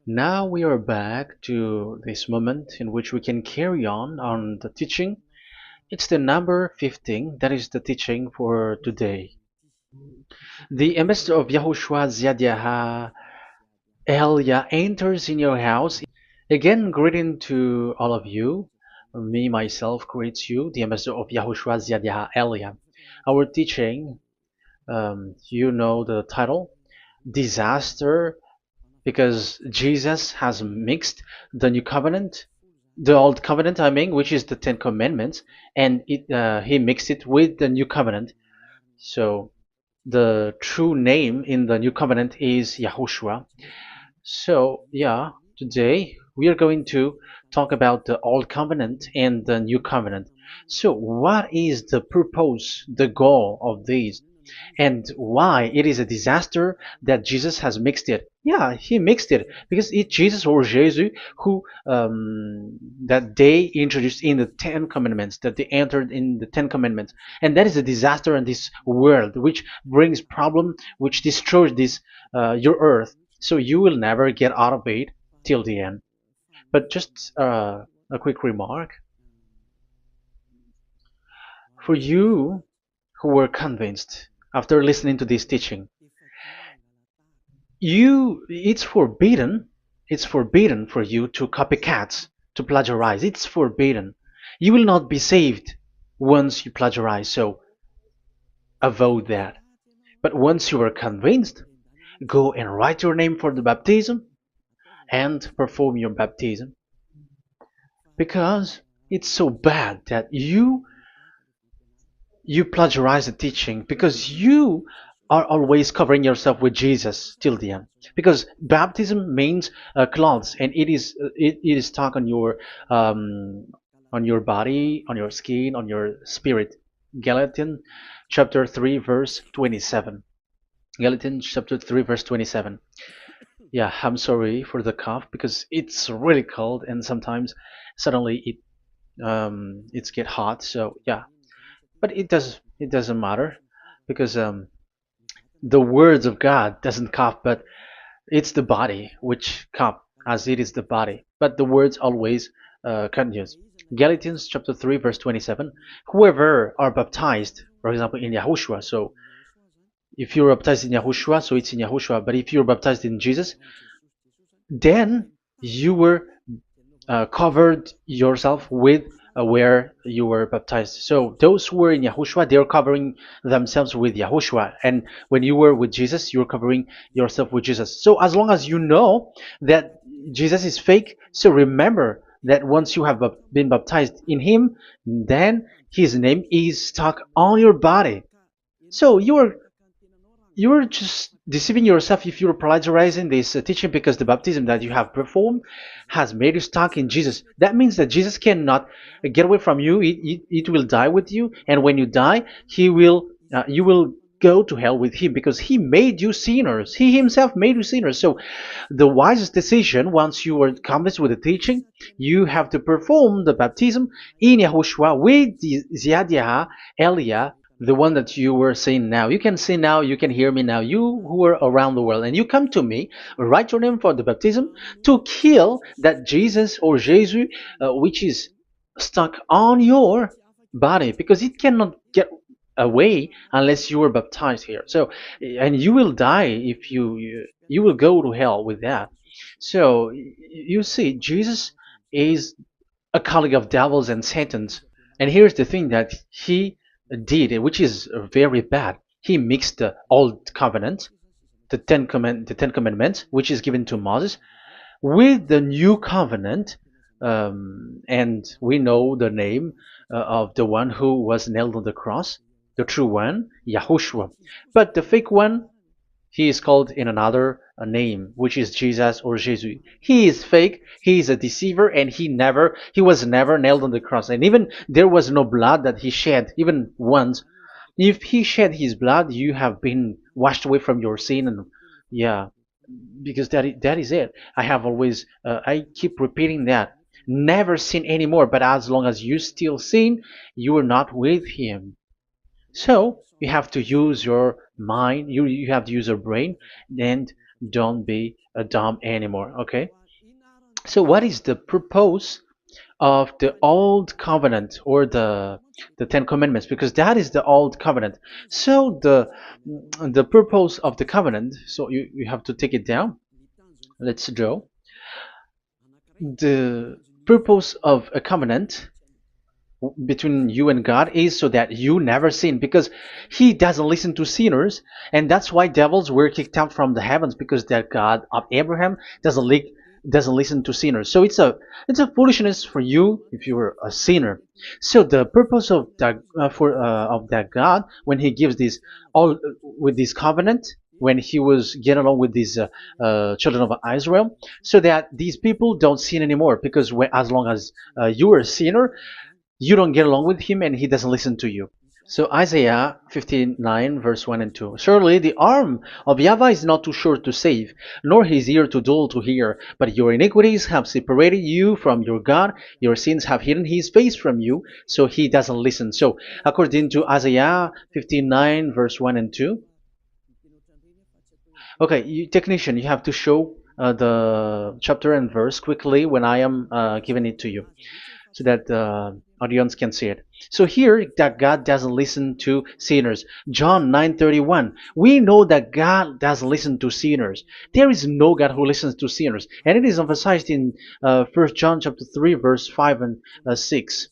Now we are back to this moment in which we can carry on the teaching. It's the number 15, that is the teaching for today. The ambassador of YAHOSHUAH YAH Elia enters in your house. Again, greeting to all of you. Me, myself, greets you, the ambassador of YAHOSHUAH YAH Elia. Our teaching, you know the title, Disaster, because Jesus has mixed the new covenant, the old covenant, I mean, which is the Ten Commandments, and he mixed it with the new covenant. So the true name in the new covenant is Yahushua. So yeah, today we are going to talk about the old covenant and the new covenant. So what is the purpose, the goal of these? And why it is a disaster that Jesus has mixed it. Yeah, he mixed it because it's Jesus or Jesus who that they introduced in the Ten Commandments, that they entered in the Ten Commandments, and that is a disaster in this world, which brings problem, which destroys this your earth. So you will never get out of it till the end. But just a quick remark for you who were convinced after listening to this teaching. It's forbidden for you to copycat, to plagiarize. It's forbidden. You will not be saved once you plagiarize, so avoid that. But once you are convinced, go and write your name for the baptism and perform your baptism, because it's so bad that you plagiarize the teaching, because you are always covering yourself with Jesus till the end. Because baptism means clothes, and it is stuck on your body, on your skin, on your spirit. Galatians chapter 3 verse 27. Galatians chapter 3 verse 27. Yeah, I'm sorry for the cough because it's really cold and sometimes suddenly it's get hot. So yeah, but it doesn't matter because the words of God doesn't cough, but it's the body which cough, as it is the body. But the words always continues. Galatians chapter 3 verse 27. Whoever are baptized, for example, in Yahushua. So if you're baptized in Yahushua, so it's in Yahushua. But if you're baptized in Jesus, then you were covered yourself with where you were baptized. So those who were in Yahushua, they are covering themselves with Yahushua. And when you were with Jesus, you're covering yourself with Jesus. So as long as you know that Jesus is fake, so remember that once you have been baptized in him, then his name is stuck on your body. So you're just deceiving yourself if you're plagiarizing this teaching, because the baptism that you have performed has made you stuck in Jesus. That means that Jesus cannot get away from you. It will die with you, and when you die, you will go to hell with him, because he made you sinners. He himself made you sinners. So the wisest decision, once you are convinced with the teaching, you have to perform the baptism in Yahushua with the Ziad Elia, the one that you were saying now. You can see now, you can hear me now, you who are around the world, and you come to me, write your name for the baptism to kill that Jesus or Jesus which is stuck on your body, because it cannot get away unless you are baptized here. So, and you will die if you will go to hell with that. So you see, Jesus is a colleague of devils and Satans. And here's the thing that he did, which is very bad. He mixed the old covenant, the Ten Commandments, which is given to Moses, with the new covenant, and we know the name of the one who was nailed on the cross, the true one, Yahushua. But the fake one, he is called in another name, which is Jesus or Jesus. He is fake. He is a deceiver, and he was never nailed on the cross. And even there was no blood that he shed, even once. If he shed his blood, you have been washed away from your sin, and yeah, because that is it. I keep repeating that. Never sin anymore. But as long as you still sin, you are not with him. So you have to use your mind, you have to use your brain, and don't be dumb anymore. Okay. So what is the purpose of the old covenant or the Ten Commandments? Because that is the old covenant. So the purpose of the covenant. So you have to take it down. Let's draw the purpose of a covenant between you and God is so that you never sin, because he doesn't listen to sinners. And that's why devils were kicked out from the heavens, because that God of Abraham doesn't listen to sinners. So it's a foolishness for you if you were a sinner. So the purpose of that of that God, when he gives this all with this covenant, when he was getting along with these children of Israel, so that these people don't sin anymore, because as long as you are a sinner, you don't get along with him and he doesn't listen to you. So Isaiah 59 verse 1 and 2. Surely the arm of YAHVAH is not too short to save, nor his ear too dull to hear. But your iniquities have separated you from your God. Your sins have hidden his face from you, so he doesn't listen. So according to Isaiah 59 verse 1 and 2. Okay, technician, you have to show the chapter and verse quickly when I am giving it to you, so that the audience can see it. So here that God doesn't listen to sinners. John 9:31. We know that God doesn't listen to sinners. There is no God who listens to sinners, and it is emphasized in 1 John chapter 3 verse 5 and 6.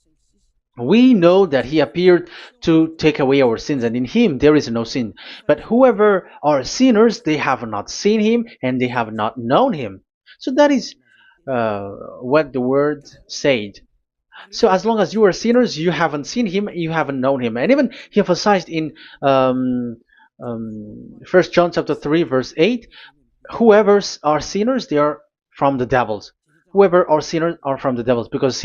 We know that he appeared to take away our sins, and in him there is no sin. But whoever are sinners, they have not seen him, and they have not known him. So that is what the word said. So as long as you are sinners, you haven't seen him, you haven't known him. And even he emphasized in 1 John chapter 3 verse 8, whoever are sinners, they are from the devils. Whoever are sinners are from the devils, because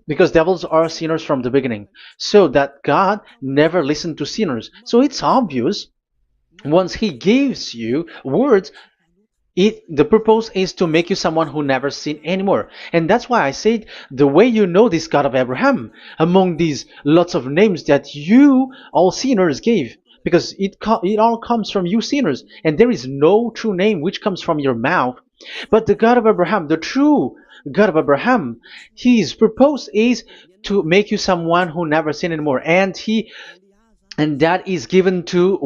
because devils are sinners from the beginning. So that God never listened to sinners. So it's obvious, once he gives you words, the purpose is to make you someone who never sinned anymore. And that's why I said, the way you know this God of Abraham among these lots of names that you all sinners gave, because it all comes from you sinners, and there is no true name which comes from your mouth. But the God of Abraham, the true God of Abraham, his purpose is to make you someone who never sinned anymore. And that is given to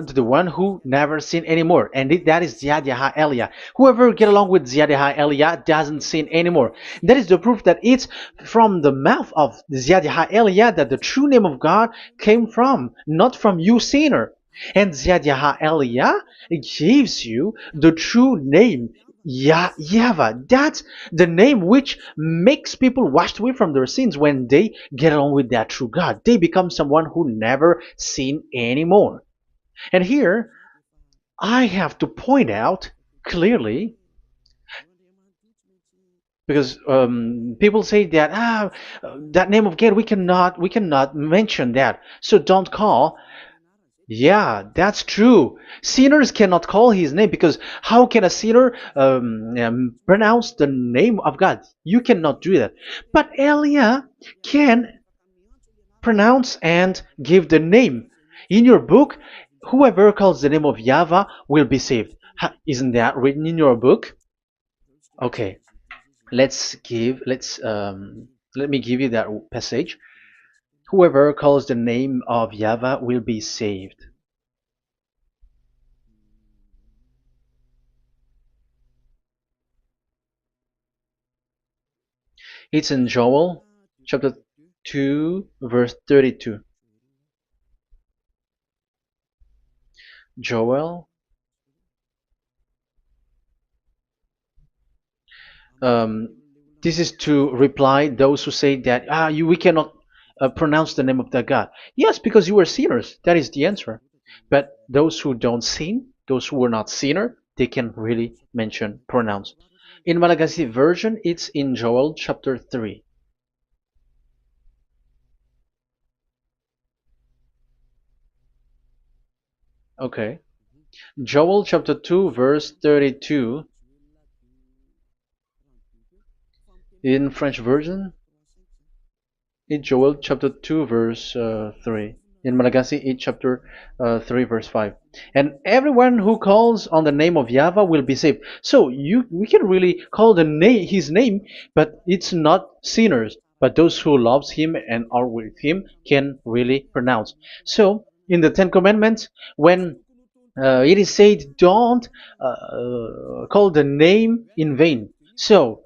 the one who never sin anymore, and that is YAH Eliah. Whoever get along with YAH Eliah doesn't sin anymore. That is the proof that it's from the mouth of YAH Eliah that the true name of God came from, not from you sinner. And YAH Eliah gives you the true name, YAHVAH. That's the name which makes people washed away from their sins. When they get along with that true God, they become someone who never sin anymore. And here, I have to point out clearly, because people say that that name of God, we cannot mention that, so don't call. Yeah, that's true. Sinners cannot call his name, because how can a sinner pronounce the name of God? You cannot do that. But Elia can pronounce and give the name. In your book, whoever calls the name of YAHVAH will be saved. Isn't that written in your book? Okay, let me give you that passage. Whoever calls the name of YAHVAH will be saved. It's in Joel chapter 2 verse 32. Joel, um, this is to reply those who say that we cannot pronounce the name of that God. Yes, because you are sinners. That is the answer. But those who don't sin, those who are not sinner, they can really pronounce. In Malagasy version, it's in Joel chapter 3. Okay. Joel chapter 2 verse 32. In French version, in Joel chapter 2 verse 3. in Malagasy 8 chapter 3 verse 5. And everyone who calls on the name of Yahweh will be saved. So we can really call the name his name, but it's not sinners, but those who loves him and are with him can really pronounce. So in the Ten Commandments, when it is said, don't call the name in vain. So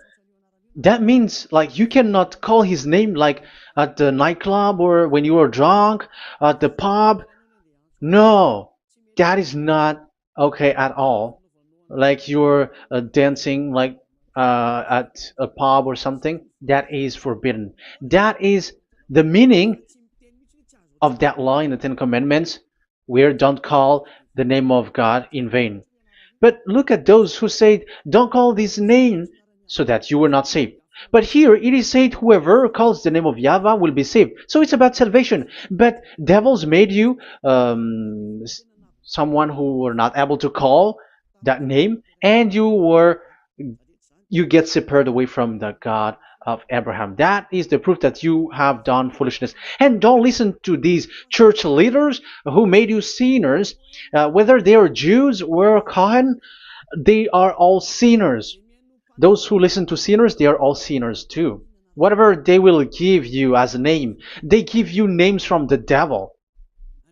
that means like you cannot call his name like at the nightclub or when you are drunk at the pub. No, that is not okay at all. Like you're dancing like at a pub or something, that is forbidden. That is the meaning of that law in the Ten Commandments, where don't call the name of God in vain. But look at those who said, don't call this name so that you will not saved. But here it is said, whoever calls the name of Yahweh will be saved. So it's about salvation. But devils made you someone who were not able to call that name, and you get separated away from the God of Abraham. That is the proof that you have done foolishness. And don't listen to these church leaders who made you sinners, whether they are Jews or Kohen, they are all sinners. Those who listen to sinners, they are all sinners too. Whatever they will give you as a name, they give you names from the devil.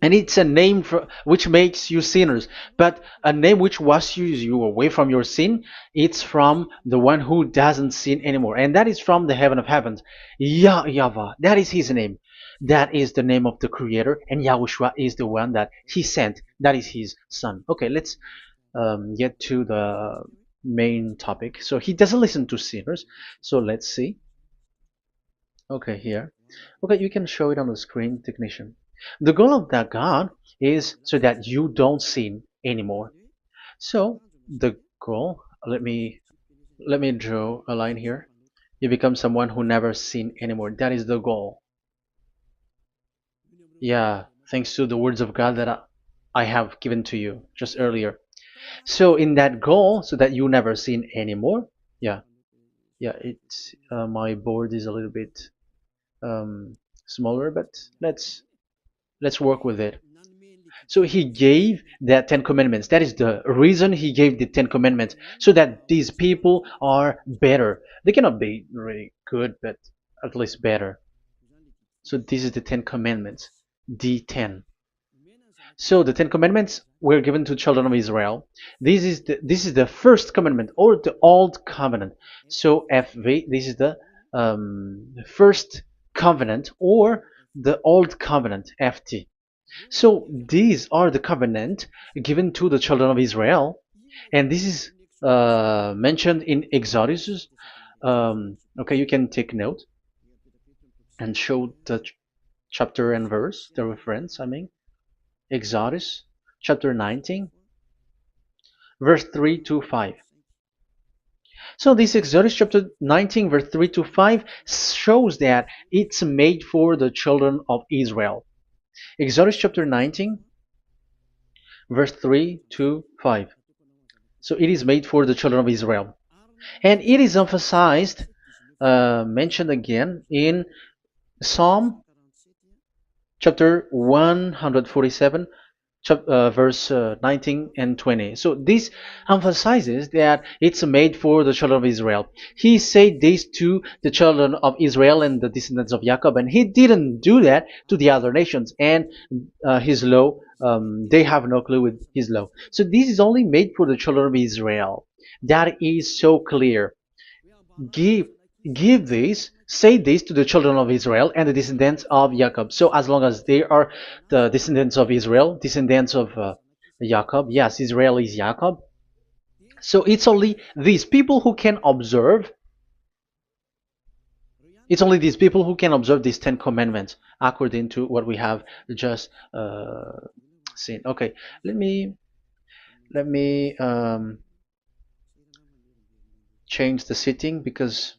And it's a name for, which makes you sinners. But a name which washes you away from your sin, it's from the one who doesn't sin anymore. And that is from the heaven of heavens. Yahvah, that is his name. That is the name of the Creator. And Yahushua is the one that he sent. That is his son. Okay, let's get to the main topic. So he doesn't listen to sinners. So let's see. Okay, here. Okay, you can show it on the screen, technician. The goal of that God is so that you don't sin anymore. So the goal, let me draw a line here. You become someone who never sin anymore. That is the goal. Yeah, thanks to the words of God that I have given to you just earlier. So in that goal, so that you never sin anymore. Yeah, yeah. It's my board is a little bit smaller, but let's work with it. So he gave the Ten Commandments. That is the reason he gave the Ten Commandments, so that these people are better. They cannot be really good, but at least better. So this is the Ten Commandments, the ten. So the Ten Commandments were given to children of Israel. This is the first commandment or the old covenant. So FV, this is the first covenant or the old covenant FT. So these are the covenant given to the children of Israel, and this is mentioned in Exodus. Okay, you can take note and show the chapter and verse, the reference. I mean, Exodus chapter 19, verse 3 to 5. So this Exodus chapter 19, verse 3 to 5 shows that it's made for the children of Israel. Exodus chapter 19, verse 3 to 5. So it is made for the children of Israel. And it is emphasized, mentioned again in Psalm chapter 147, verse 19 and 20. So this emphasizes that it's made for the children of Israel. He said this to the children of Israel and the descendants of Jacob, and he didn't do that to the other nations. And his law, they have no clue with his law. So this is only made for the children of Israel. That is so clear. Give give this, say this to the children of Israel and the descendants of Jacob. So as long as they are the descendants of Israel, descendants of Jacob, yes, Israel is Jacob. So it's only these people who can observe. It's only these people who can observe these Ten Commandments according to what we have just seen. Okay, let me change the setting because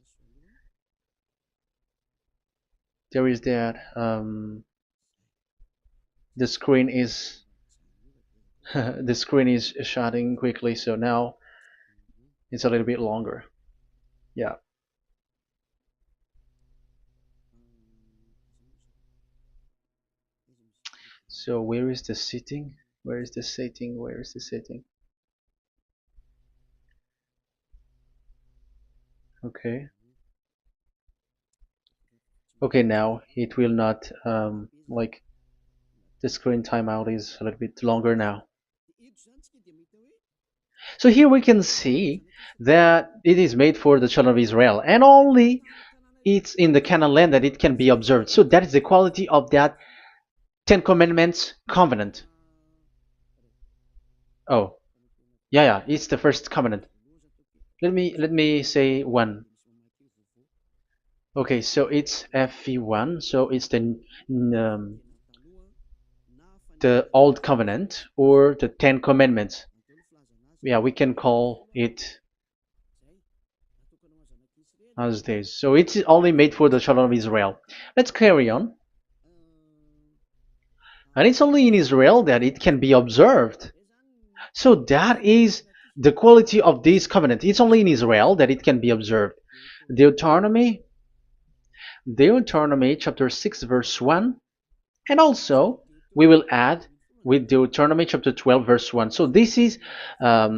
there is that the screen is the screen is shutting quickly, so now it's a little bit longer. Yeah. So where is the sitting? Where is the sitting? Where is the sitting? Okay. Okay, now it will not like the screen timeout is a little bit longer now. So here we can see that it is made for the children of Israel, and only it's in the Canaan land that it can be observed. So that is the quality of that Ten Commandments covenant. Oh, yeah, it's the first covenant. Let me say one. Okay, so it's FV1, so it's the old covenant or the Ten Commandments. Yeah, we can call it as this. So it's only made for the children of Israel. Let's carry on. And it's only in Israel that it can be observed. So that is the quality of this covenant. It's only in Israel that it can be observed. Deuteronomy, Deuteronomy chapter 6 verse 1, and also we will add with Deuteronomy chapter 12 verse 1. So these are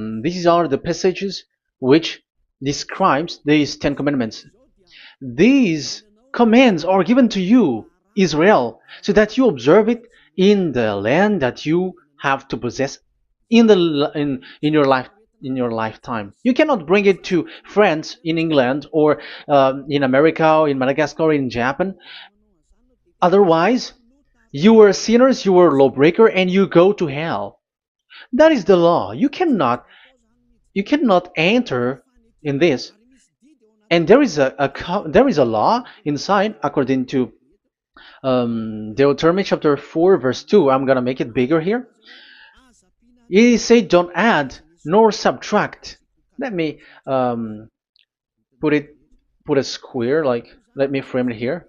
the passages which describes these Ten Commandments. These commands are given to you, Israel, so that you observe it in the land that you have to possess in your lifetime. You cannot bring it to France, in England, or in America, or in Madagascar, or in Japan. Otherwise, you are sinners, you are lawbreaker, and you go to hell. That is the law. You cannot enter in this. And there is a law inside according to Deuteronomy chapter 4 verse 2. I'm gonna make it bigger here. It says don't add nor subtract. Let me put it put a square, like let me frame it here.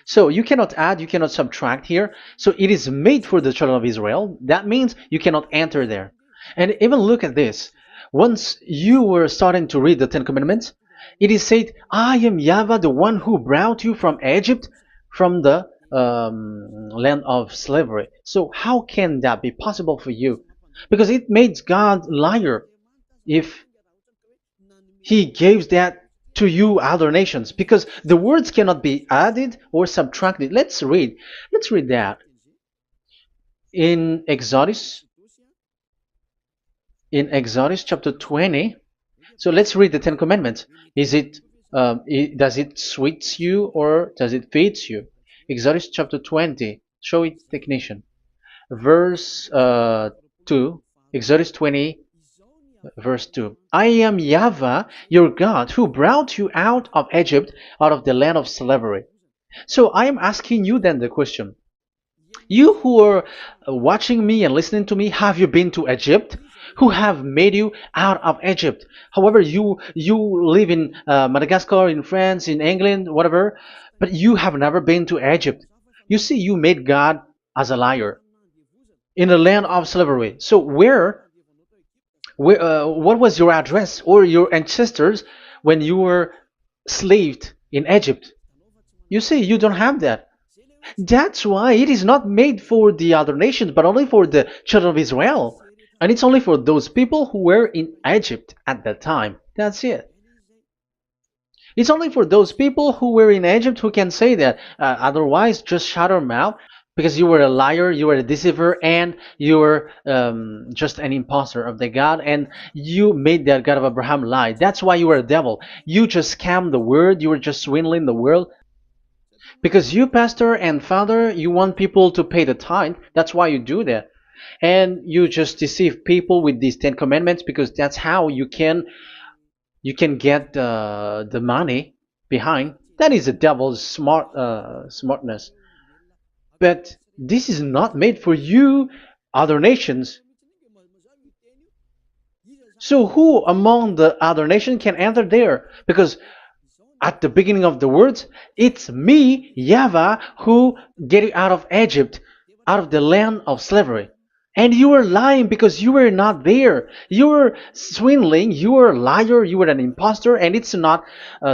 So you cannot add, you cannot subtract here. So it is made for the children of Israel. That means you cannot enter there. And even look at this. Once you were starting to read the Ten Commandments, it is said, I am YAHVAH, the one who brought you from Egypt, from the land of slavery. So how can that be possible for you? Because it makes God liar if he gives that to you other nations, because the words cannot be added or subtracted. Let's read that in Exodus chapter 20. So let's read the Ten Commandments. Does it suits you or does it fits you? Exodus chapter 20. Show it, technician. Verse 2. Exodus 20 verse 2. I am YAHVAH, your God, who brought you out of Egypt, out of the land of slavery. So I am asking you then the question. You who are watching me and listening to me, have you been to Egypt? Who have made you out of Egypt? However, you live in Madagascar, in France, in England, whatever, but you have never been to Egypt. You see, you made God as a liar in the land of slavery. So what was your address or your ancestors when you were slaved in Egypt? You see, you don't have that. That's why it is not made for the other nations, but only for the children of Israel. And it's only for those people who were in Egypt at that time. That's it. It's only for those people who were in Egypt who can say that. Otherwise, just shut your mouth, because you were a liar, you were a deceiver, and you were just an imposter of the God, and you made that God of Abraham lie. That's why you were a devil. You just scammed the word, you were just swindling the world. Because you, pastor and father, you want people to pay the tithe. That's why you do that. And you just deceive people with these Ten Commandments, because that's how you can get the money behind. That is the devil's smartness. But this is not made for you, other nations. So who among the other nations can enter there? Because at the beginning of the words, it's me, YAHVAH, who get you out of Egypt, out of the land of slavery. And you were lying because you were not there. You were swindling. You were a liar. You were an imposter. And it's not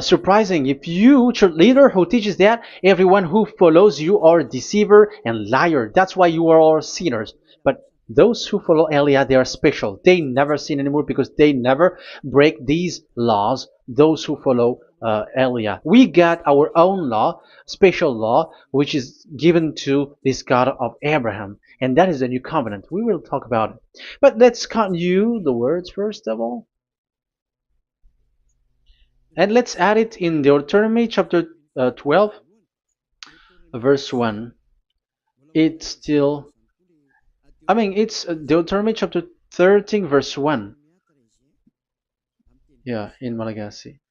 surprising if you, church leader who teaches that, everyone who follows you are deceiver and liar. That's why you are all sinners. But those who follow Elia, they are special. They never sin anymore because they never break these laws. Those who follow Elia. We got our own law, special law, which is given to this God of Abraham. And that is the new covenant. We will talk about it. But let's continue the words first of all. And let's add it in Deuteronomy chapter 12, verse 1. It's still, it's Deuteronomy chapter 13, verse 1. Yeah, in Malagasy.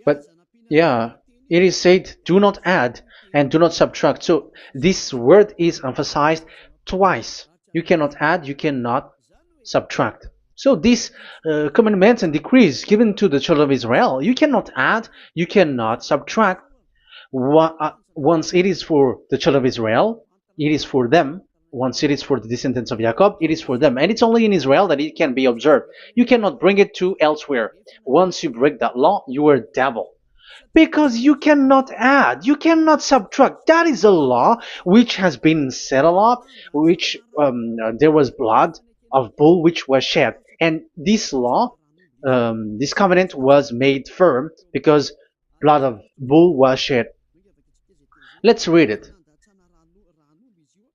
But yeah, it is said, do not add and do not subtract. So this word is emphasized twice. You cannot add, you cannot subtract. So these commandments and decrees given to the children of Israel, you cannot add, you cannot subtract. Once it is for the children of Israel, it is for them. Once it is for the descendants of Jacob, it is for them. And it's only in Israel that it can be observed. You cannot bring it to elsewhere. Once you break that law, you are a devil. Because you cannot add, you cannot subtract. That is a law which has been settled up, which there was blood of bull which was shed. And this law, this covenant was made firm because blood of bull was shed. Let's read it.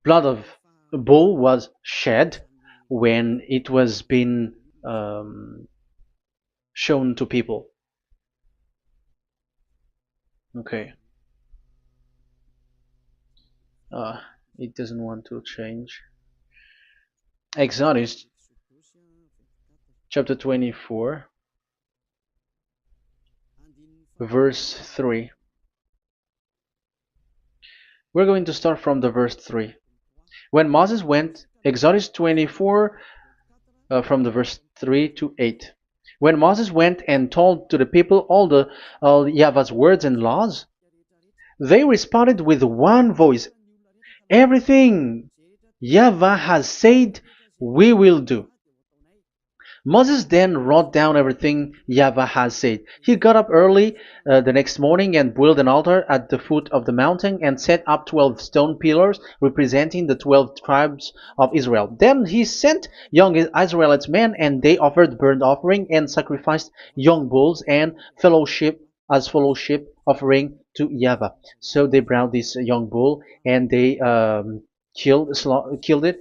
Blood of bull was shed when it was been shown to people. Okay. It doesn't want to change. Exodus chapter 24, verse 3. We're going to start from the verse 3. When Moses went, Exodus 24, from the verse 3 to 8. When Moses went and told to the people all Yahvah's words and laws, they responded with one voice, everything Yahvah has said, we will do. Moses then wrote down everything Yahvah has said. He got up early the next morning and built an altar at the foot of the mountain and set up 12 stone pillars representing the 12 tribes of Israel. Then he sent young Israelite men, and they offered burnt offering and sacrificed young bulls and fellowship offering to Yahvah. So they brought this young bull and they killed it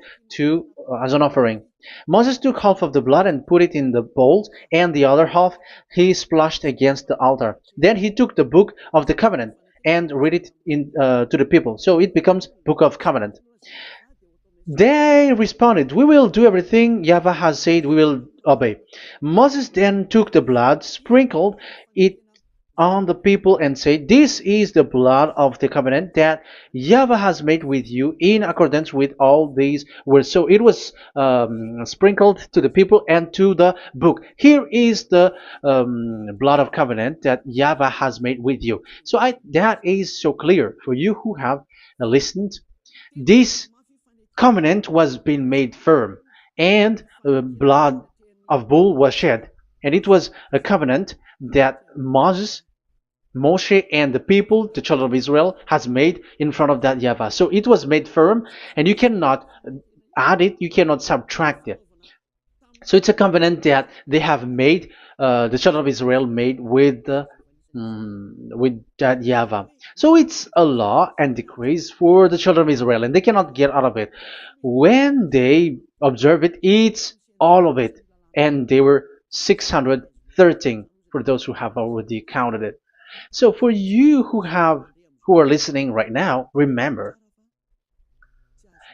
as an offering. Moses took half of the blood and put it in the bowls, and the other half he splashed against the altar. Then he took the book of the covenant and read it to the people. So it becomes book of covenant. They responded, we will do everything Yahvah has said, we will obey. Moses then took the blood, sprinkled it on the people and said, this is the blood of the covenant that Yahvah has made with you in accordance with all these words. So it was sprinkled to the people and to the book. Here is the blood of covenant that Yahvah has made with you. So that is so clear for you who have listened. This covenant was being made firm, and blood of bull was shed. And it was a covenant that Moshe and the people, the children of Israel, has made in front of that Yahvah. So it was made firm, and you cannot add it, you cannot subtract it. So it's a covenant that they have made, the children of Israel made with that Yahvah. So it's a law and decrees for the children of Israel, and they cannot get out of it. When they observe it, it's all of it, and they were 613 for those who have already counted it. So for you who are listening right now, remember,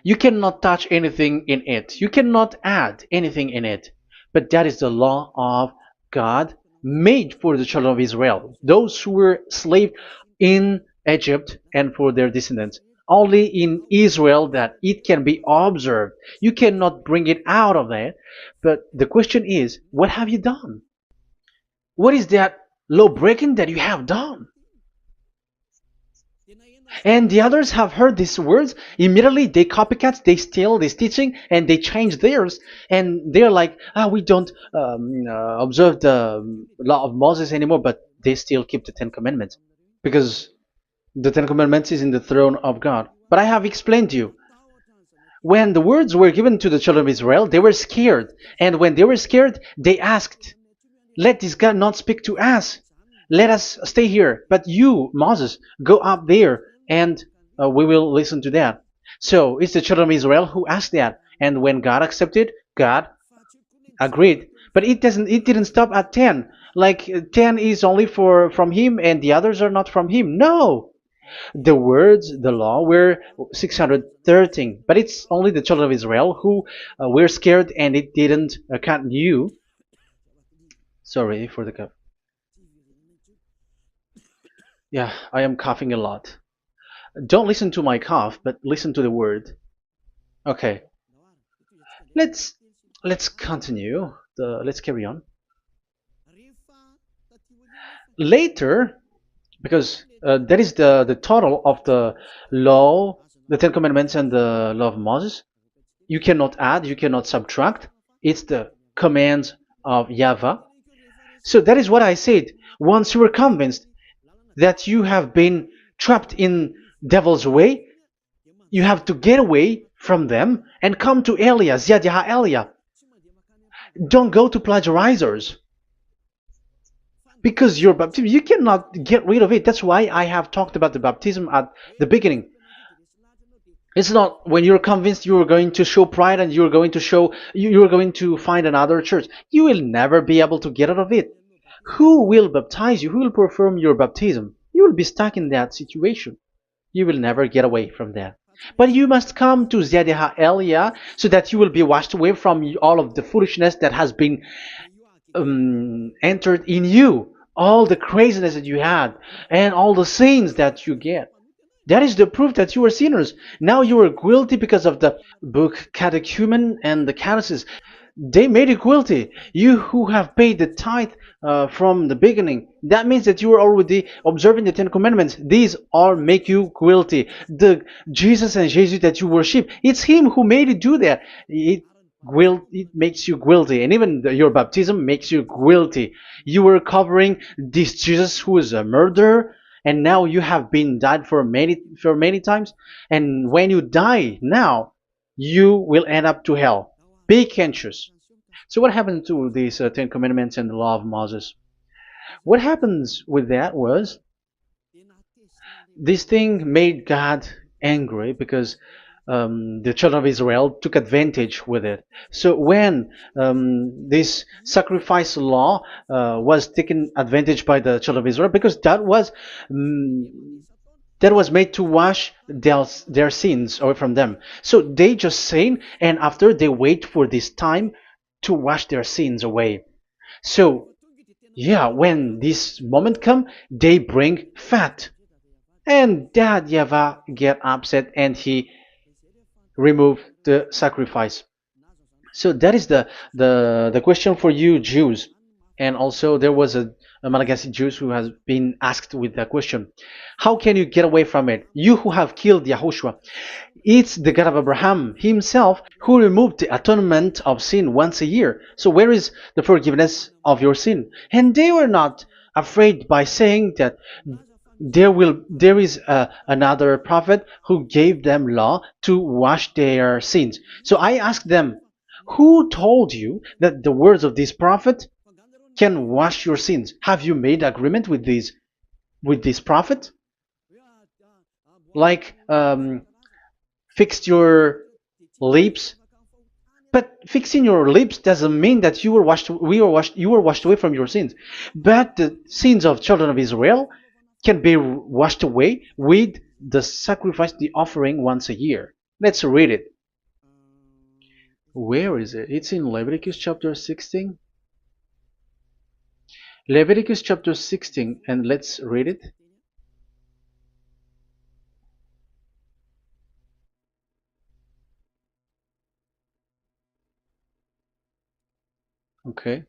you cannot touch anything in it. You cannot add anything in it. But that is the law of God made for the children of Israel, those who were slaves in Egypt and for their descendants. Only in Israel that it can be observed. You cannot bring it out of it. But the question is, what have you done? What is that law breaking that you have done? And the others have heard these words. Immediately, they copycats, they steal this teaching, and they change theirs. And they're like, we don't observe the law of Moses anymore, but they still keep the Ten Commandments because the Ten Commandments is in the throne of God. But I have explained to you, when the words were given to the children of Israel, they were scared. And when they were scared, they asked, let this God not speak to us. Let us stay here. But you, Moses, go up there and we will listen to that. So it's the children of Israel who asked that. And when God accepted, God agreed. But it didn't stop at 10. Like 10 is only for from him and the others are not from him. No. The words, the law were 613. But it's only the children of Israel who were scared and it didn't continue. Sorry for the cough. Yeah, I am coughing a lot. Don't listen to my cough, but listen to the word. Okay, let's let's continue. Let's carry on. Later, because that is the total of the law, the Ten Commandments, and the law of Moses. You cannot add, you cannot subtract. It's the commands of YAHVAH. So that is what I said. Once you were convinced that you have been trapped in devil's way, you have to get away from them and come to Elia, Ziadiha Elia. Don't go to plagiarizers. Because your baptism, you cannot get rid of it. That's why I have talked about the baptism at the beginning. It's not when you're convinced you're going to show pride and you're going to show you're going to find another church. You will never be able to get out of it. Who will baptize you? Who will perform your baptism? You will be stuck in that situation. You will never get away from that. But you must come to Ziadiha Elia so that you will be washed away from all of the foolishness that has been entered in you, all the craziness that you had, and all the sins that you get. That is the proof that you are sinners. Now you are guilty because of the book catechumen and the catechism. They made you guilty. You who have paid the tithe from the beginning. That means that you are already observing the Ten Commandments. These all make you guilty. The Jesus and Jesus that you worship, it's Him who made you do that. It makes you guilty, and even your baptism makes you guilty. You were covering this Jesus who is a murderer, and now you have been died for many times. And when you die now, you will end up to hell. Be conscious. So what happened to these Ten Commandments and the law of Moses? What happens with that was this thing made God angry because the children of Israel took advantage with it. So when this sacrifice law was taken advantage by the children of Israel, because that was made to wash their sins away from them. So they just sin, and after they wait for this time to wash their sins away. So yeah, when this moment come, they bring fat, and Dad Yava get upset and he remove the sacrifice. So that is the question for you Jews. And also there was a Malagasy Jews who has been asked with that question. How can you get away from it? You who have killed Yahushua. It's the God of Abraham himself who removed the atonement of sin once a year. So where is the forgiveness of your sin? And they were not afraid by saying that there is another prophet who gave them law to wash their sins. So I asked them, who told you that the words of this prophet can wash your sins? Have you made agreement with this prophet? Like fixed your lips, but fixing your lips doesn't mean that you were washed away from your sins. But the sins of children of Israel can be washed away with the sacrifice, the offering once a year. Let's read it. Where is it? It's in Leviticus chapter 16. Leviticus chapter 16, and let's read it. Okay.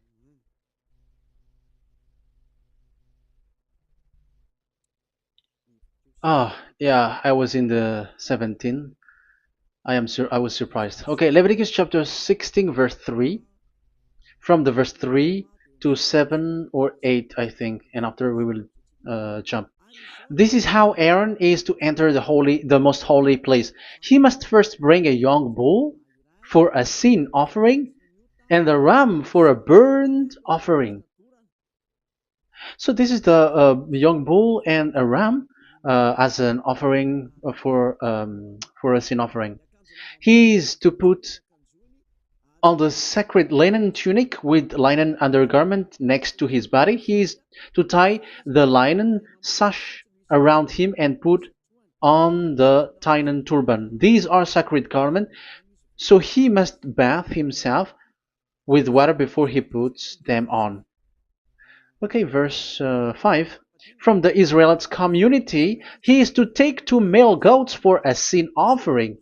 Ah, Yeah, I was in the 17. I was surprised. Okay, Leviticus chapter 16 verse 3, from the verse 3 to 7 or 8, I think, and after we will jump. This is how Aaron is to enter the most holy place. He must first bring a young bull for a sin offering and a ram for a burnt offering. So this is the young bull and a ram as an offering for a sin offering. He is to put on the sacred linen tunic with linen undergarment next to his body. He is to tie the linen sash around him and put on the linen turban. These are sacred garments, so he must bath himself with water before he puts them on. Okay, verse 5. From the Israelites community, he is to take two male goats for a sin offering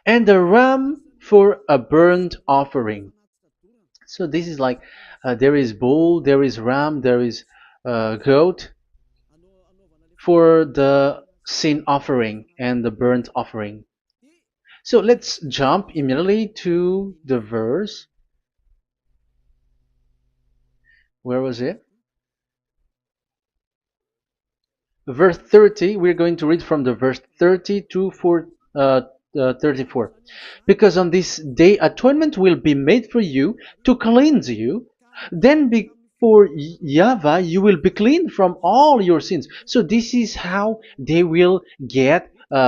and a ram for a burnt offering. So this is like there is bull, there is ram, there is goat for the sin offering and the burnt offering. So let's jump immediately to the verse. Where was it? Verse 30. We're going to read from the verse 30 to 34. Because on this day atonement will be made for you to cleanse you. Then before YAHVAH you will be clean from all your sins. So this is how they will get, they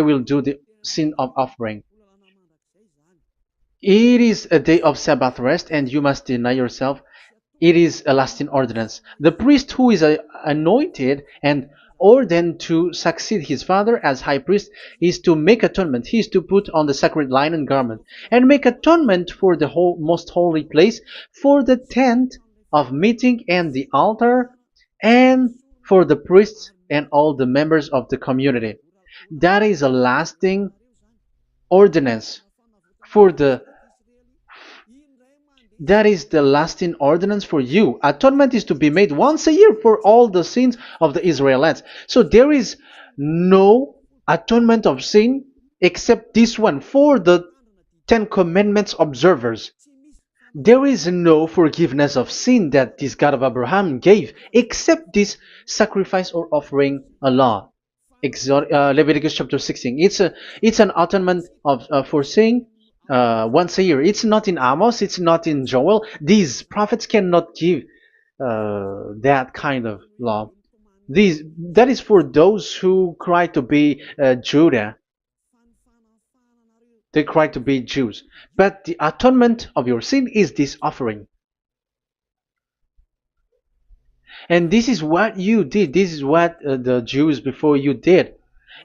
will do the sin of offering. It is a day of Sabbath rest, and you must deny yourself. It is a lasting ordinance. The priest who is anointed and ordained to succeed his father as high priest is to make atonement. He is to put on the sacred linen garment and make atonement for the whole most holy place, for the tent of meeting and the altar, and for the priests and all the members of the community. That is a lasting ordinance for the that is the lasting ordinance for you. Atonement is to be made once a year for all the sins of the Israelites. So there is no atonement of sin except this one for the Ten Commandments observers. There is no forgiveness of sin that this God of Abraham gave except this sacrifice or offering a law. Leviticus chapter 16. It's an atonement of for sin once a year. It's not in Amos. It's not in Joel. These prophets cannot give that kind of law. That is for those who cry to be Judah. They cry to be Jews. But the atonement of your sin is this offering. And this is what you did. This is what the Jews before you did.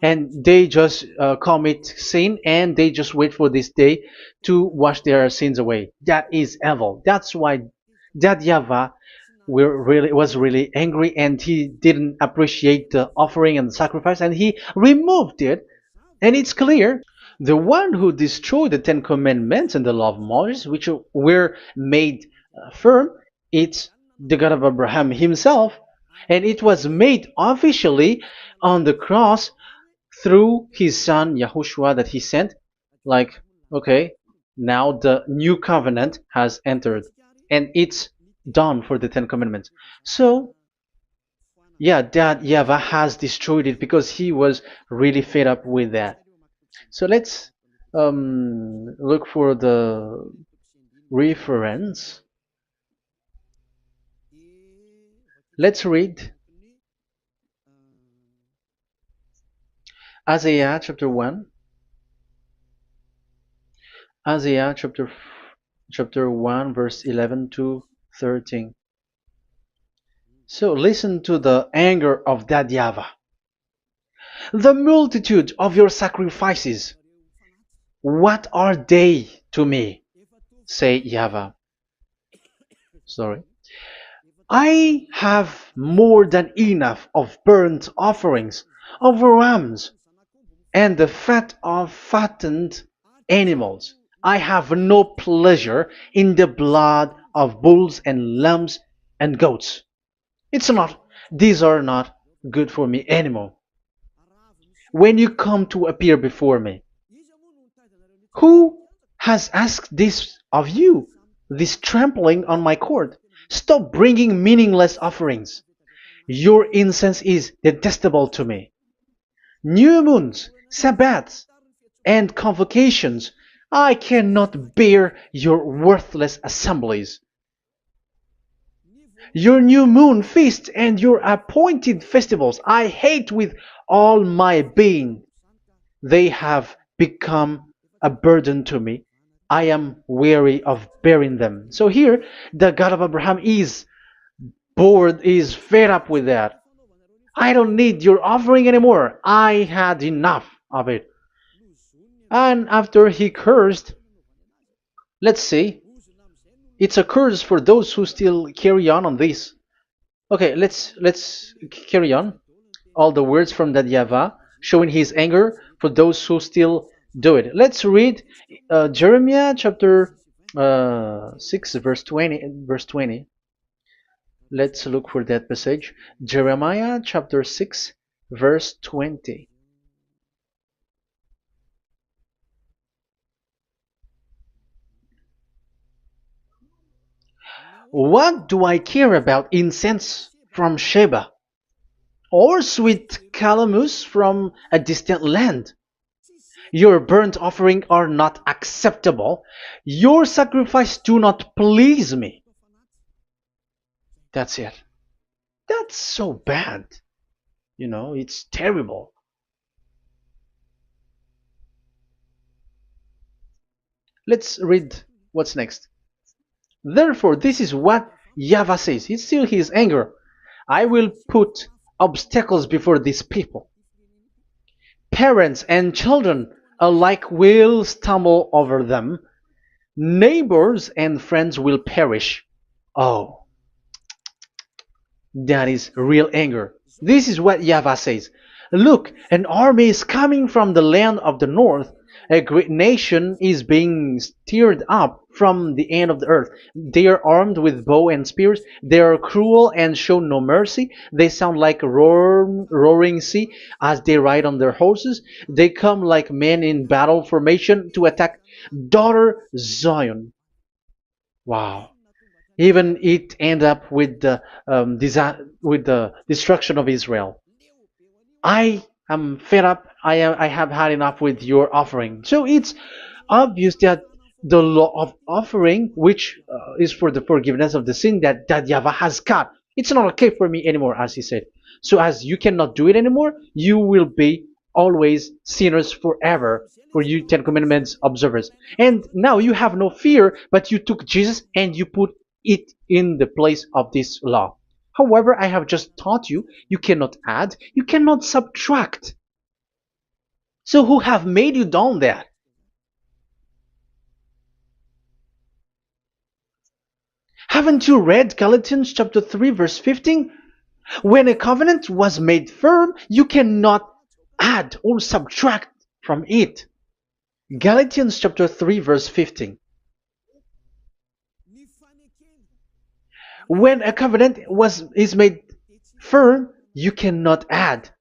And they just commit sin and they just wait for this day to wash their sins away. That is evil. That's why that YAHVAH was really angry, and he didn't appreciate the offering and the sacrifice, and he removed it. And it's clear the one who destroyed the Ten Commandments and the law of Moses, which were made firm, it's the God of Abraham himself. And it was made officially on the cross through his son YAHOSHUAH that he sent. Like, okay, now the new covenant has entered and it's done for the Ten Commandments. So yeah, that YAHVAH has destroyed it because he was really fed up with that. So let's look for the reference. Let's read Isaiah chapter 1. Isaiah chapter 1 verse 11 to 13. So listen to the anger of that YAHVAH. The multitude of your sacrifices, what are they to me? Say YAHVAH. Sorry. I have more than enough of burnt offerings, of rams, and the fat of fattened animals. I have no pleasure in the blood of bulls and lambs and goats. These are not good for me anymore. When you come to appear before me, who has asked this of you? This trampling on my court. Stop bringing meaningless offerings. Your incense is detestable to me. New moons, Sabbaths, and convocations. I cannot bear your worthless assemblies. Your new moon feasts and your appointed festivals I hate with all my being. They have become a burden to me. I am weary of bearing them. So here, the God of Abraham is bored, is fed up with that. I don't need your offering anymore. I had enough of it. And after he cursed, let's see, it's a curse for those who still carry on this. Okay, let's carry on. All the words from that YAHVAH showing his anger for those who still do it. Let's read Jeremiah chapter 6 verse 20 verse 20. Let's look for that passage. Jeremiah chapter 6 verse 20. What do I care about incense from Sheba, or sweet calamus from a distant land? Your burnt offering are not acceptable. Your sacrifice do not please me. That's it. That's so bad. It's terrible. Let's read what's next. Therefore, this is what YAHVAH says. It's still his anger. I will put obstacles before these people. Parents and children alike will stumble over them. Neighbors and friends will perish. Oh, that is real anger. This is what YAHVAH says. Look, an army is coming from the land of the north. A great nation is being stirred up from the end of the earth. They are armed with bow and spears. They are cruel and show no mercy. They sound like a roaring sea as they ride on their horses. They come like men in battle formation to attack daughter Zion. Wow. Even it end up with with the destruction of Israel. I am fed up. I have had enough with your offering. So it's obvious that the law of offering, which is for the forgiveness of the sin that YAHVAH has got, it's not okay for me anymore, as he said. So as you cannot do it anymore, you will be always sinners forever for you Ten Commandments observers. And now you have no fear, but you took Jesus and you put it in the place of this law. However, I have just taught you, you cannot add, you cannot subtract. So who have made you done that? Haven't you read Galatians chapter 3 verse 15? When a covenant was made firm, you cannot add or subtract from it. Galatians chapter 3 verse 15. When a covenant is made firm, you cannot add.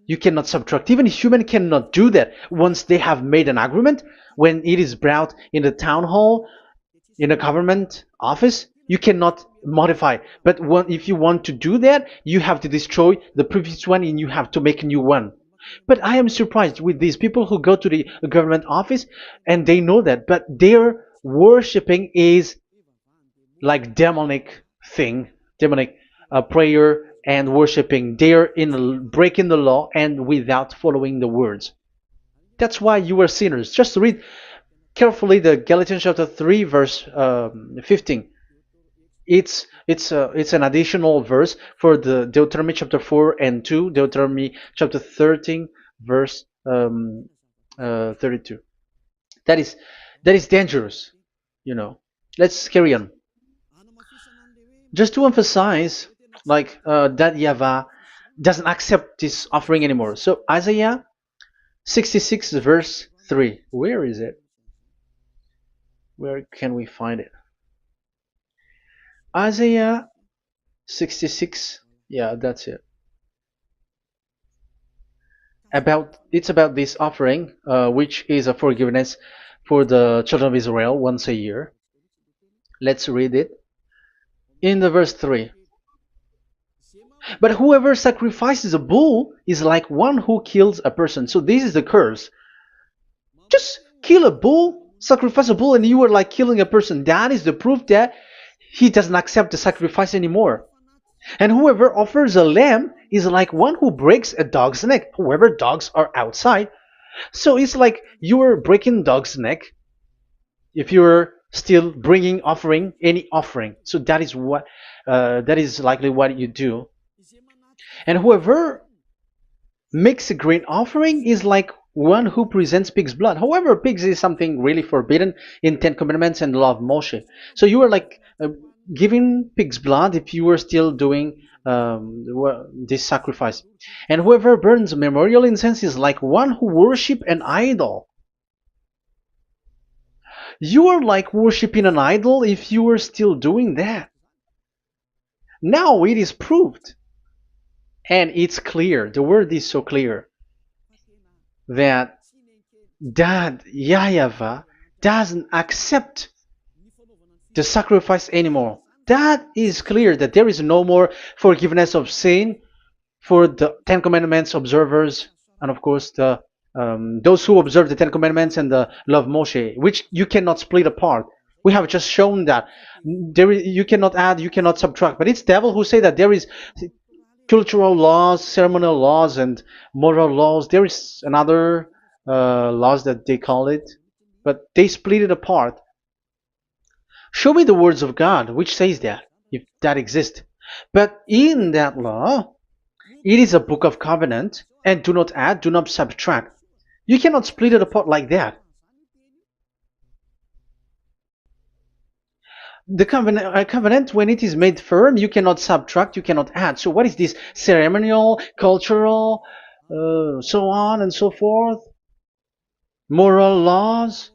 You cannot subtract. Even human cannot do that. Once they have made an agreement, when it is brought in the town hall, in a government office, you cannot modify. But if you want to do that, you have to destroy the previous one and you have to make a new one. But I am surprised with these people who go to the government office and they know that, but their worshipping is like demonic thing, demonic prayer and worshipping. They're in breaking the law and without following the words. That's why you are sinners. Just read carefully the Galatians chapter 3 verse 15. It's an additional verse for the Deuteronomy chapter 4 and 2, Deuteronomy chapter 13 verse 32. That is dangerous, you know. Let's carry on. Just to emphasize, like that YAHVAH doesn't accept this offering anymore. So Isaiah 66 verse 3. Where is it? Where can we find it? Isaiah 66. Yeah, that's it. About this offering, which is a forgiveness for the children of Israel once a year. Let's read it in the verse 3. But whoever sacrifices a bull is like one who kills a person. So this is the curse. Just kill a bull, sacrifice a bull, and you are like killing a person. That is the proof that he doesn't accept the sacrifice anymore. And whoever offers a lamb is like one who breaks a dog's neck. However, dogs are outside. So it's like you are breaking dog's neck if you're still bringing offering any offering. So that is likely what you do. And whoever makes a grain offering is like one who presents pig's blood. However, pigs is something really forbidden in Ten Commandments and the law of Moshe. So you are like giving pig's blood if you were still doing this sacrifice. And whoever burns memorial incense is like one who worship an idol. You are like worshiping an idol if you are still doing that. Now it is proved, and it's clear. The word is so clear that YAHVAH doesn't accept the sacrifice anymore. That is clear that there is no more forgiveness of sin for the Ten Commandments observers, and of course the those who observe the Ten Commandments and the law of Moshe, which you cannot split apart. We have just shown that you cannot add, you cannot subtract. But it's devil who say that there is cultural laws, ceremonial laws, and moral laws. There is another laws that they call it, but they split it apart. Show me the words of God which says that, if that exists. But in that law, it is a book of covenant, and do not add, do not subtract. You cannot split it apart like that. The covenant, when it is made firm, you cannot subtract, you cannot add. So what is this ceremonial, cultural, so on and so forth? Moral laws?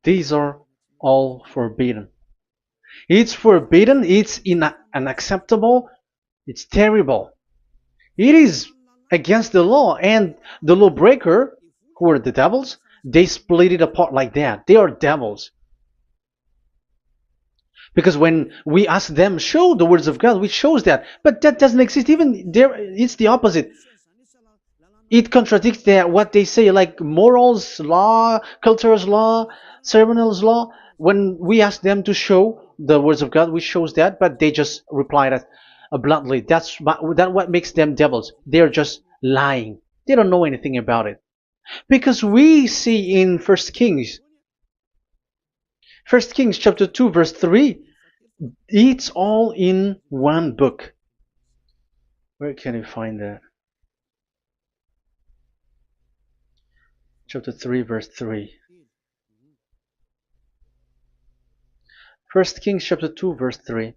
These are all forbidden. It's forbidden, it's unacceptable, it's terrible. It is against the law, and the lawbreaker, who are the devils, they split it apart like that. They are devils. Because when we ask them, show the words of God, which shows that, but that doesn't exist. Even there, it's the opposite. It contradicts what they say, like morals law, cultural law, ceremonial law. When we ask them to show the words of God, which shows that, but they just reply that bluntly. That's what makes them devils. They're just lying. They don't know anything about it. Because we see in First Kings chapter 2 verse 3, it's all in one book. Where can you find that? Chapter 3 verse 3. First Kings chapter 2 verse 3.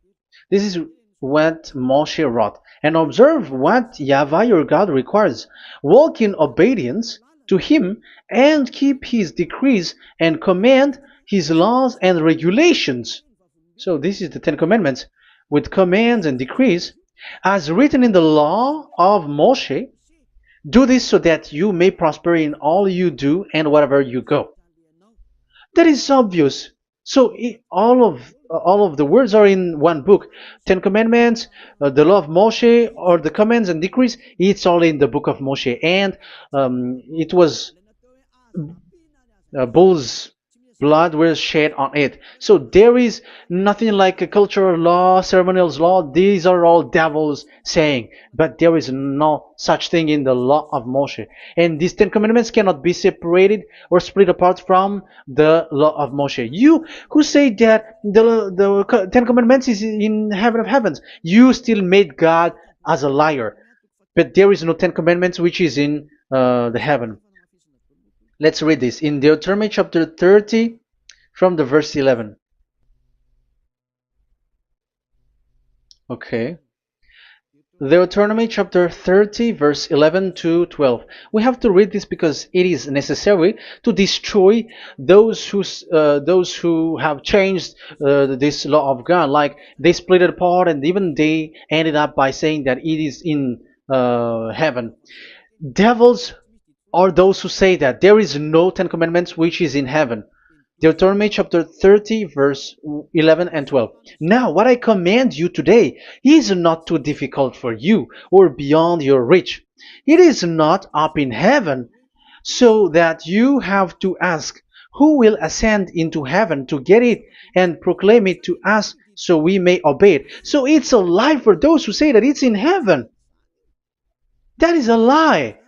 This is what Moshe wrote. And observe what YAHVAH your God requires. Walk in obedience to him and keep his decrees and command his laws and regulations. So this is the Ten Commandments with commands and decrees as written in the law of Moshe. Do this so that you may prosper in all you do and wherever you go. That is obvious. So all of the words are in one book. Ten Commandments, the law of Moshe, or the commands and decrees. It's all in the book of Moshe, and it was bull's blood was shed on it. So there is nothing like a cultural law, ceremonial law. These are all devils saying, but there is no such thing in the law of Moshe. And these Ten Commandments cannot be separated or split apart from the law of Moshe. You who say that the Ten Commandments is in heaven of heavens, you still made God as a liar. But there is no Ten Commandments which is in the heaven. Let's read this in Deuteronomy chapter 30 from the verse 11. Okay. Deuteronomy chapter 30, verse 11 to 12. We have to read this because it is necessary to destroy those who have changed this law of God. Like they split it apart, and even they ended up by saying that it is in heaven. Devils are those who say that there is no Ten Commandments which is in heaven. Deuteronomy chapter 30, verse 11 and 12. Now, what I command you today is not too difficult for you or beyond your reach. It is not up in heaven, so that you have to ask, who will ascend into heaven to get it and proclaim it to us so we may obey it? So it's a lie for those who say that it's in heaven. That is a lie.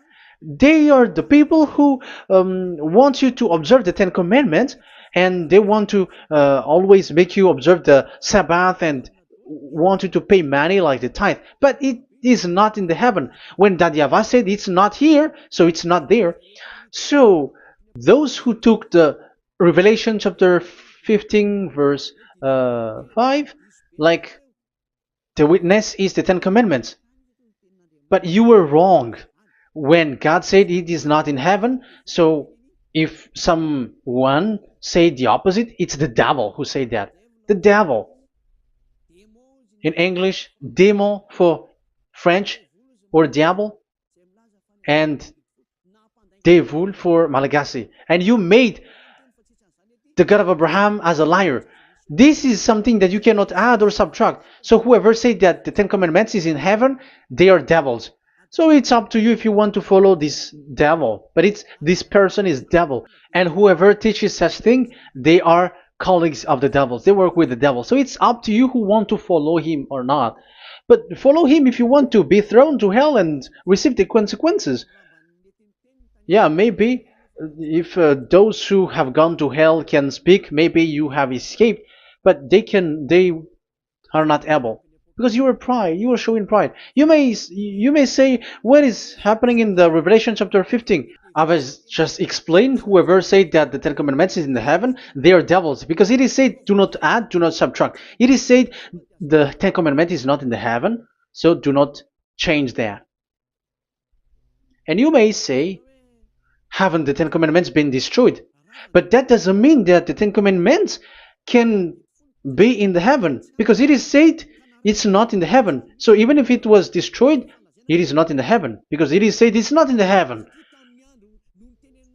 They are the people who want you to observe the Ten Commandments, and they want to always make you observe the Sabbath and want you to pay money like the tithe. But it is not in the heaven. When that YAHVAH said it's not here, so it's not there. So those who took the Revelation chapter 15, verse 5, like the witness is the Ten Commandments. But you were wrong when God said it is not in heaven. So if someone say the opposite, it's the devil who said that. The devil. In English, démon for French, or diable, and devil for Malagasy. And you made the God of Abraham as a liar. This is something that you cannot add or subtract. So whoever said that the Ten Commandments is in heaven, they are devils. So it's up to you if you want to follow this devil. But it's this person is devil. And whoever teaches such thing, they are colleagues of the devils. They work with the devil. So it's up to you who want to follow him or not. But follow him if you want to be thrown to hell and receive the consequences. Yeah, maybe if those who have gone to hell can speak, maybe you have escaped, but they are not able because you are pride. You are showing pride. You may say what is happening in the Revelation chapter 15. I was just explained. Whoever said that the Ten Commandments is in the heaven, they are devils because it is said, "Do not add, do not subtract." It is said the Ten Commandment is not in the heaven, so do not change that. And you may say, haven't the Ten Commandments been destroyed? But that doesn't mean that the Ten Commandments can be in the heaven, because it is said it's not in the heaven. So even if it was destroyed, it is not in the heaven, because it is said it's not in the heaven.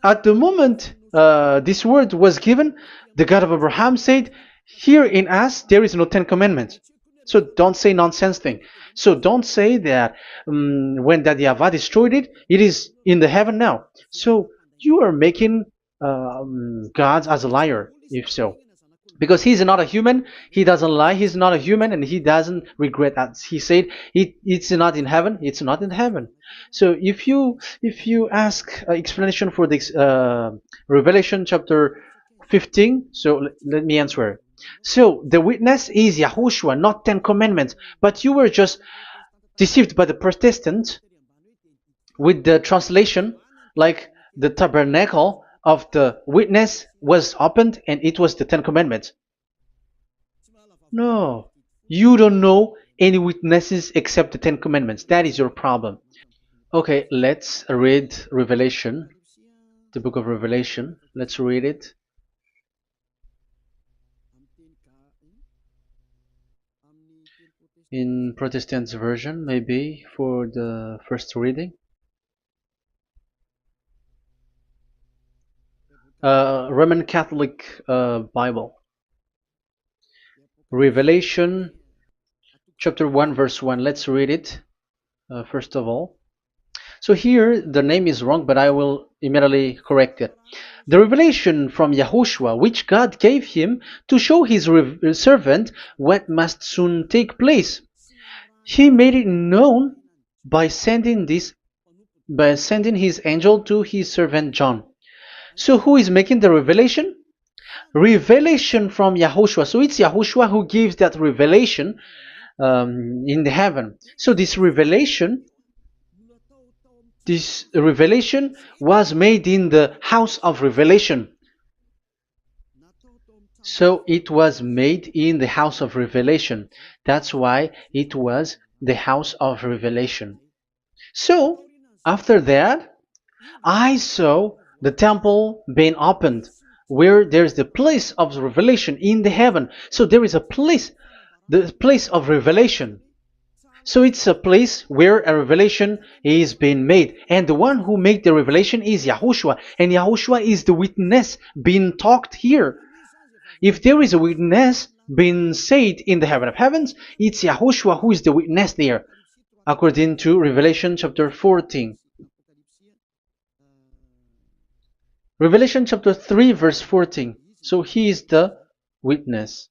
At the moment this word was given, the God of Abraham said, here in us there is no Ten Commandments. So don't say nonsense thing. So don't say that when that YAHVAH destroyed it, it is in the heaven now. So you are making God as a liar, if so. Because he's not a human, he doesn't lie, he's not a human, and he doesn't regret that. He said it's not in heaven, it's not in heaven. So if you ask explanation for this Revelation chapter 15, so let me answer. So the witness is YAHOSHUAH, not Ten Commandments, but you were just deceived by the Protestants with the translation, like the tabernacle of the witness was opened and it was the Ten Commandments. No, you don't know any witnesses except the Ten Commandments. That is your problem. Okay, let's read Revelation, the book of Revelation. Let's read it. In Protestant version, maybe for the first reading. Roman Catholic Bible. Revelation chapter 1 verse 1. Let's read it first of all. So here the name is wrong, but I will immediately correct it. The revelation from YAHOSHUAH, which God gave him to show his servant what must soon take place. He made it known by sending his angel to his servant John. So who is making the revelation? Revelation from YAHOSHUAH. So it's YAHOSHUAH who gives that revelation in the heaven. So this revelation was made in the house of revelation. So it was made in the house of revelation. That's why it was the house of revelation. So, after that, I saw the temple being opened, where there's the place of revelation in the heaven. So there is a place, the place of revelation. So it's a place where a revelation is being made. And the one who made the revelation is YAHOSHUAH. And YAHOSHUAH is the witness being talked here. If there is a witness being said in the heaven of heavens, it's YAHOSHUAH who is the witness there, according to Revelation chapter 14. Revelation chapter 3 verse 14. So he is the witness.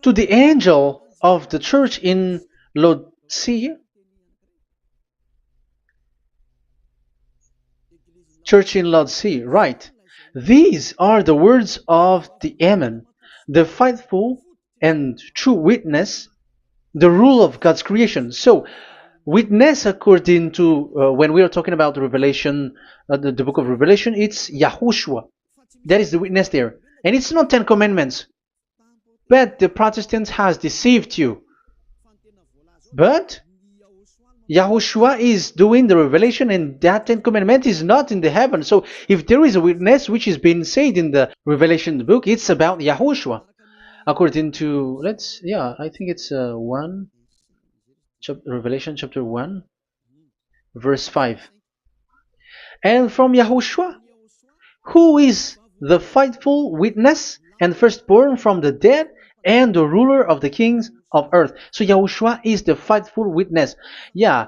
To the angel of the church in Laodicea, church in Laodicea, right? These are the words of the Amen, the faithful and true witness, the rule of God's creation. So, witness according to when we are talking about the Revelation, the book of Revelation, it's YAHOSHUAH. That is the witness there, and it's not 10 Commandments. But the Protestants has deceived you. But YAHOSHUAH is doing the revelation, and that 10 Commandment is not in the heaven. So if there is a witness which is being said in the Revelation book, it's about YAHOSHUAH. According to, I think it's Revelation chapter 1, verse 5. And from YAHOSHUAH, who is the faithful witness and firstborn from the dead, and the ruler of the kings of earth. So YAHOSHUAH is the faithful witness. Yeah,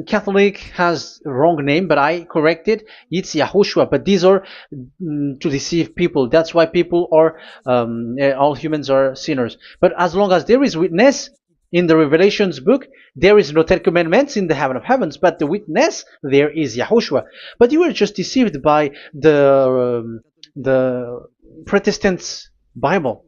Catholic has wrong name, but I corrected. It's YAHOSHUAH. But these are to deceive people. That's why people are all humans are sinners. But as long as there is witness in the Revelations book, there is no 10 Commandments in the heaven of heavens, but the witness there is YAHOSHUAH. But you were just deceived by the Protestants' Bible.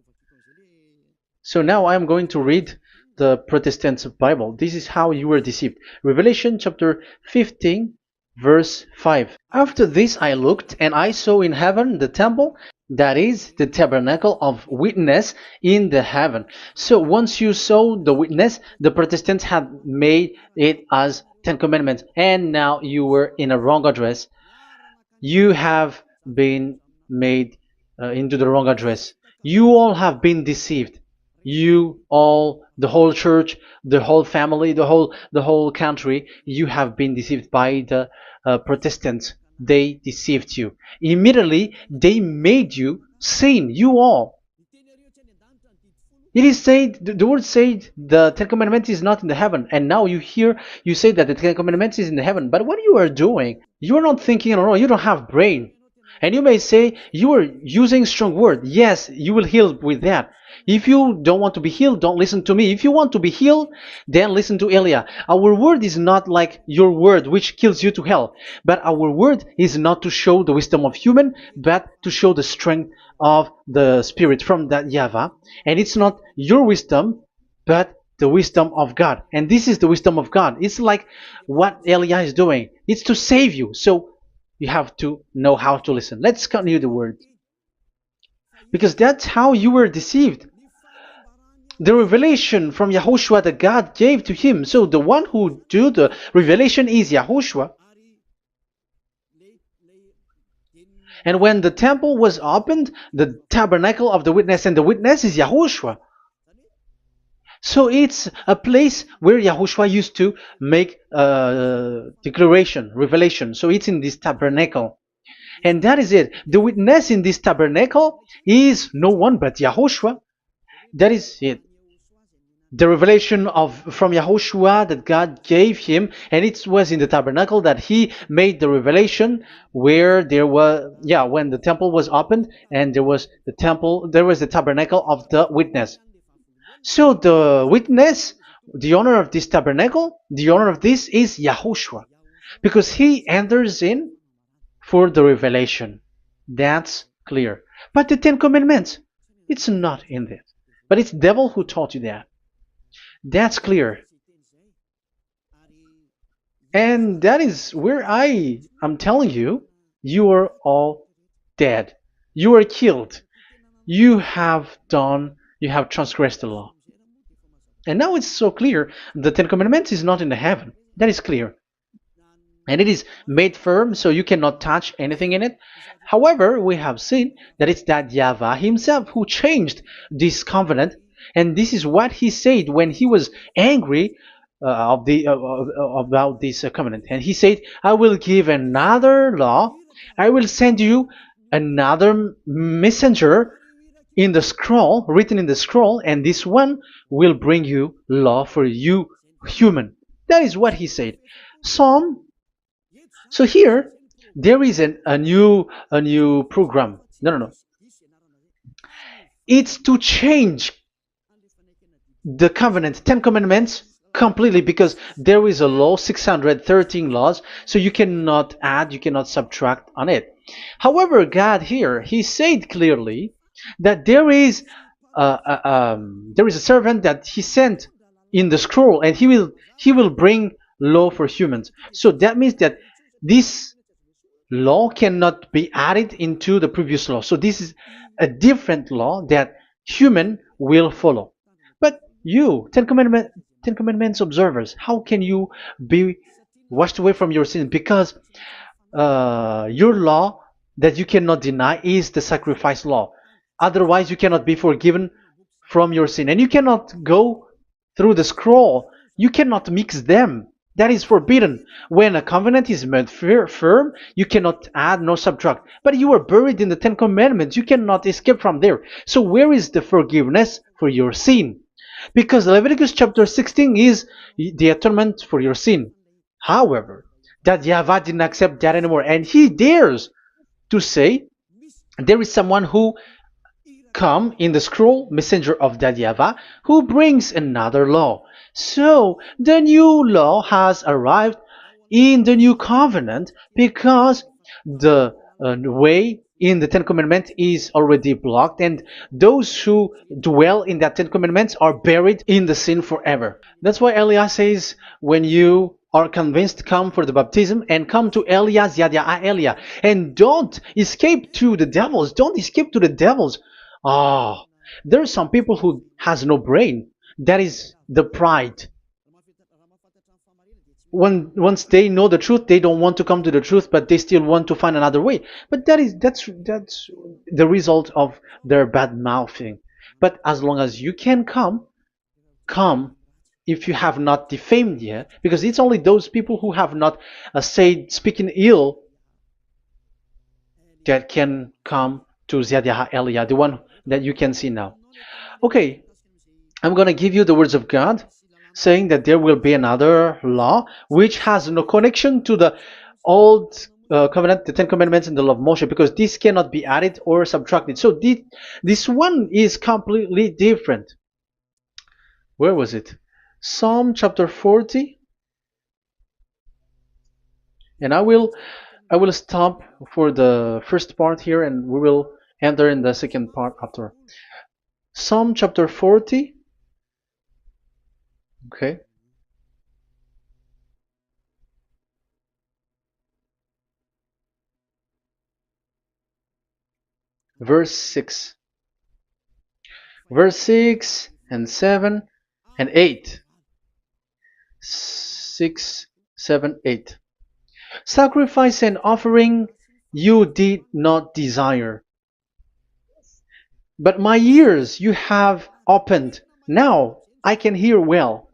So now I am going to read the Protestants' Bible. This is how you were deceived. Revelation chapter 15, verse 5. After this I looked, and I saw in heaven the temple, that is the tabernacle of witness in the heaven. So once you saw the witness, the Protestants had made it as 10 Commandments, and now you were in a wrong address. You have been made into the wrong address. You all have been deceived. You all, the whole church, the whole family, the whole country, you have been deceived by the Protestants. They deceived you. Immediately, they made you sin, you all. It is said, the word said, the 10 Commandments is not in the heaven. And now you hear, you say that the 10 Commandments is in the heaven. But what you are doing, you are not thinking at all. You don't have brain. And you may say, you are using strong word. Yes, you will heal with that. If you don't want to be healed, don't listen to me. If you want to be healed, then listen to Elia. Our word is not like your word, which kills you to hell. But our word is not to show the wisdom of human, but to show the strength of the Spirit from that YAHVAH. And it's not your wisdom, but the wisdom of God. And this is the wisdom of God. It's like what Elia is doing. It's to save you. So you have to know how to listen. Let's continue the word. Because that's how you were deceived. The revelation from YAHOSHUAH that God gave to him. So the one who do the revelation is YAHOSHUAH. And when the temple was opened, the tabernacle of the witness, and the witness is YAHOSHUAH. So it's a place where YAHOSHUAH used to make declaration, revelation. So it's in this tabernacle. And that is it. The witness in this tabernacle is no one but YAHOSHUAH. That is it. The revelation from YAHOSHUAH that God gave him, and it was in the tabernacle that he made the revelation, where there was, when the temple was opened, and there was the tabernacle of the witness. So the witness, the owner of this tabernacle, the owner of this is YAHOSHUAH, because he enters in for the revelation. That's clear. But the 10 Commandments, it's not in this. But it's the devil who taught you that. That's clear. And that is where I am telling you, you are all dead. You are killed. You have You have transgressed the law. And now it's so clear. The Ten Commandments is not in the heaven. That is clear. And it is made firm, so you cannot touch anything in it. However, we have seen that it's that YAHVAH himself who changed this covenant, and this is what he said when he was angry about this covenant. And he said, "I will give another law. I will send you another messenger in the scroll, written in the scroll, and this one will bring you law for you, human." That is what he said. Psalm so here there is a new program. No, no, no. It's to change the covenant, Ten Commandments completely, because there is a law, 613 laws, so you cannot add, you cannot subtract on it. However, God here, He said clearly that there is a servant that He sent in the scroll, and He will bring law for humans. So that means that this law cannot be added into the previous law. So this is a different law that human will follow. But you, Ten Commandments observers, how can you be washed away from your sins? Because your law that you cannot deny is the sacrifice law. Otherwise, you cannot be forgiven from your sin. And you cannot go through the scroll. You cannot mix them. That is forbidden. When a covenant is made firm, you cannot add nor subtract. But you are buried in the Ten Commandments. You cannot escape from there. So where is the forgiveness for your sin? Because Leviticus chapter 16 is the atonement for your sin. However, that YAHVAH didn't accept that anymore. And he dares to say there is someone who come in the scroll, messenger of that YAHVAH, who brings another law. So the new law has arrived in the new covenant because the way in the Ten Commandments is already blocked, and those who dwell in that Ten Commandments are buried in the sin forever. That's why Elias says, when you are convinced, come for the baptism and come to Elias, Elia, and don't escape to the devils. Don't escape to the devils. Ah, there are some people who has no brain. That is the pride. Once they know the truth, they don't want to come to the truth, but they still want to find another way. But that's the result of their bad mouthing. But as long as you can come if you have not defamed yet, because it's only those people who have not said speaking ill that can come to Ziadiah Elia, the one that you can see now. Okay, I'm going to give you the words of God, saying that there will be another law which has no connection to the old covenant, the Ten Commandments and the law of Moshe, because this cannot be added or subtracted. So this one is completely different. Where was it? Psalm chapter 40. And I will stop for the first part here, and we will enter in the second part after. Psalm chapter 40. Okay. Verse 6. Verse 6 and 7 and 8. 6, 7, 8. Sacrifice and offering you did not desire, but my ears you have opened. Now I can hear well.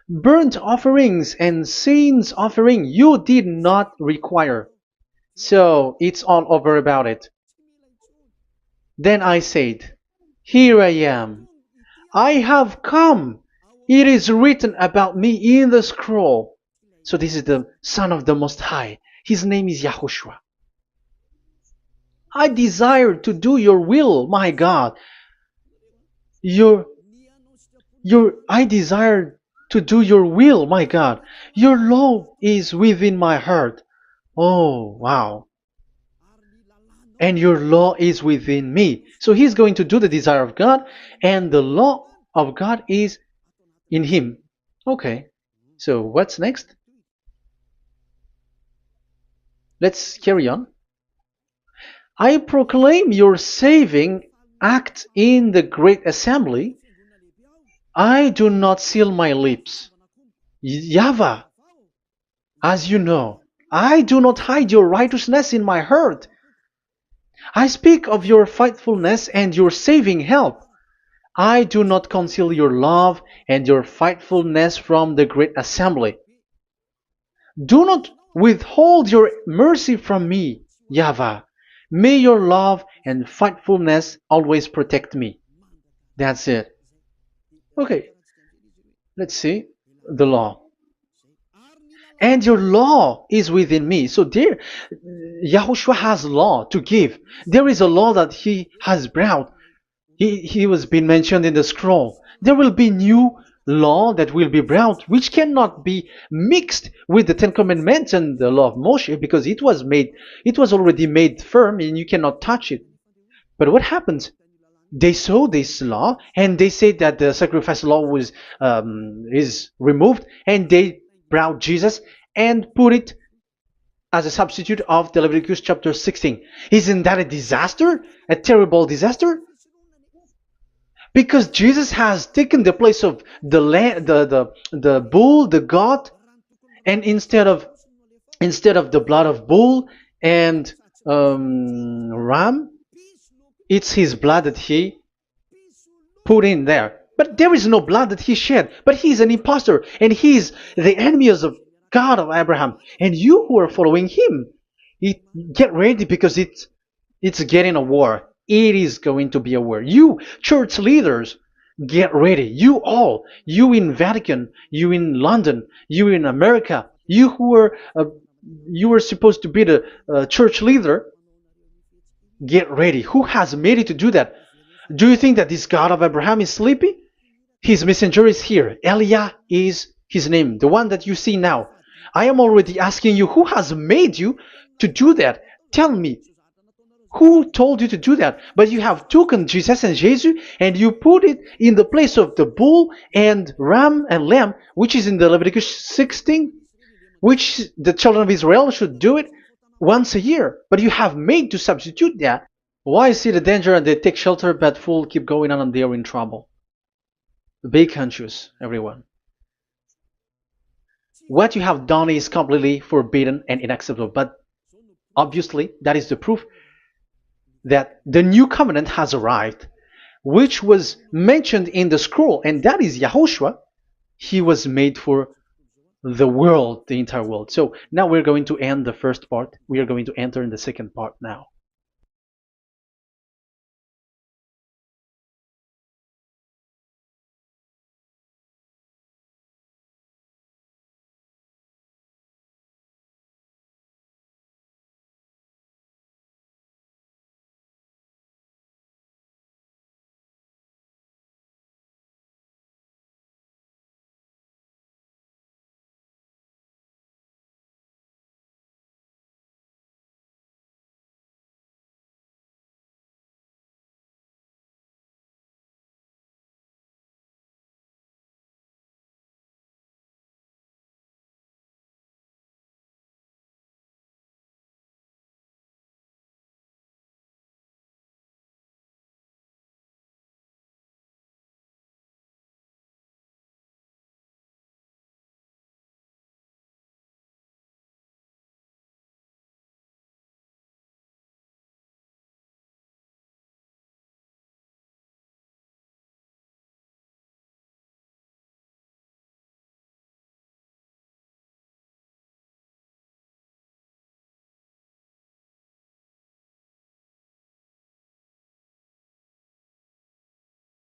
Burnt offerings and sins offering you did not require. So it's all over about it. Then I said, here I am. I have come. It is written about me in the scroll. So this is the Son of the Most High. His name is YAHOSHUAH. I desire to do your will, my God. I desire to do your will, my God. Your law is within my heart. Oh, wow. And your law is within me. So he's going to do the desire of God, and the law of God is in him. Okay. So what's next? Let's carry on. I proclaim your saving act in the great assembly, I do not seal my lips. YAHVAH, as you know, I do not hide your righteousness in my heart. I speak of your faithfulness and your saving help. I do not conceal your love and your faithfulness from the great assembly. Do not withhold your mercy from me, YAHVAH. May your love and faithfulness always protect me. That's it. Okay, let's see the law. And your law is within me. So there, Yahushua has law to give. There is a law that he has brought. He was being mentioned in the scroll. There will be new law that will be brought, which cannot be mixed with the Ten Commandments and the law of Moshe, because it was already made firm, and you cannot touch it. But what happens? They saw this law, and they said that the sacrifice law was is removed, and they brought Jesus and put it as a substitute of the Leviticus chapter 16. Isn't that a disaster? A terrible disaster? Because Jesus has taken the place of the bull, the goat, and instead of the blood of bull and ram, it's his blood that he put in there. But there is no blood that he shed. But he's an impostor, and he's the enemy of God of Abraham. And you who are following him, get ready, because it's getting a war. It is going to be a war. You church leaders, get ready. You all, you in Vatican, you in London, you in America, you were supposed to be the church leader. Get ready. Who has made it to do that? Do you think that this God of Abraham is sleepy? His messenger is here. Eliah is his name, the one that you see now. I am already asking you, who has made you to do that? Tell me, who told you to do that? But you have taken Jesus and Jesus, and you put it in the place of the bull and ram and lamb, which is in the Leviticus 16, which the children of Israel should do it once a year. But you have made to substitute that. Why see the danger and they take shelter, but fool keep going on and they are in trouble? Be conscious, everyone. What you have done is completely forbidden and unacceptable. But obviously, that is the proof that the new covenant has arrived, which was mentioned in the scroll, and that is Yahushua. He was made for the world, the entire world. So now we're going to end the first part. We are going to enter in the second part now.